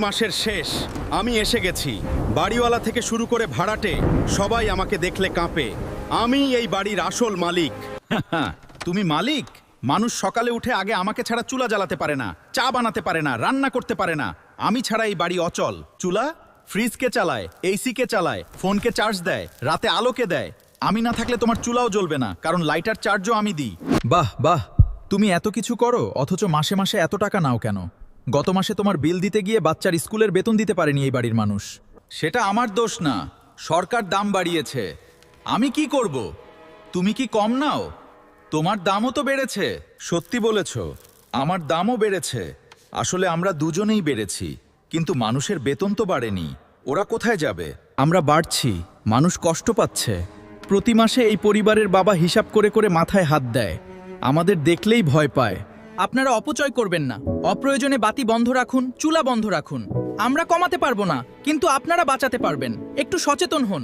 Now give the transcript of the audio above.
মাসের শেষ আমি এসে গেছি। বাড়িওয়ালা থেকে শুরু করে ভাড়াটে সবাই আমাকে দেখলে কাঁপে। আমি এই বাড়ির আসল মালিক। তুমি মালিক? মানুষ সকালে উঠে আগে আমাকে ছাড়া চুলা জ্বালাতে পারে না, চা বানাতে পারে না, রান্না করতে পারে না। আমি ছাড়া এই বাড়ি অচল। চুলা ফ্রিজকে চালায়, এসি কে চালায়, ফোনকে চার্জ দেয়, রাতে আলোকে দেয়। আমি না থাকলে তোমার চুলাও জ্বলবে না, কারণ লাইটার চার্জও আমি দিই। বাহ বাহ, তুমি এত কিছু করো অথচ মাসে মাসে এত টাকা নাও কেন? গত মাসে তোমার বিল দিতে গিয়ে বাচ্চার স্কুলের বেতন দিতে পারেনি এই বাড়ির মানুষ। সেটা আমার দোষ না, সরকার দাম বাড়িয়েছে। আমি কি করব? তুমি কি কম নাও? তোমার দামও তো বেড়েছে। সত্যি বলেছ, আমার দামও বেড়েছে। আসলে আমরা দুজনেই বেড়েছি, কিন্তু মানুষের বেতন তো বাড়েনি। ওরা কোথায় যাবে? আমরা বাড়ছি, মানুষ কষ্ট পাচ্ছে। প্রতি মাসে এই পরিবারের বাবা হিসাব করে করে মাথায় হাত দেয়, আমাদের দেখলেই ভয় পায়। আপনারা অপচয় করবেন না, অপ্রয়োজনে বাতি বন্ধ রাখুন, চুলা বন্ধ রাখুন। আমরা কমাতে পারবো না, কিন্তু আপনারা বাঁচাতে পারবেন। একটু সচেতন হন।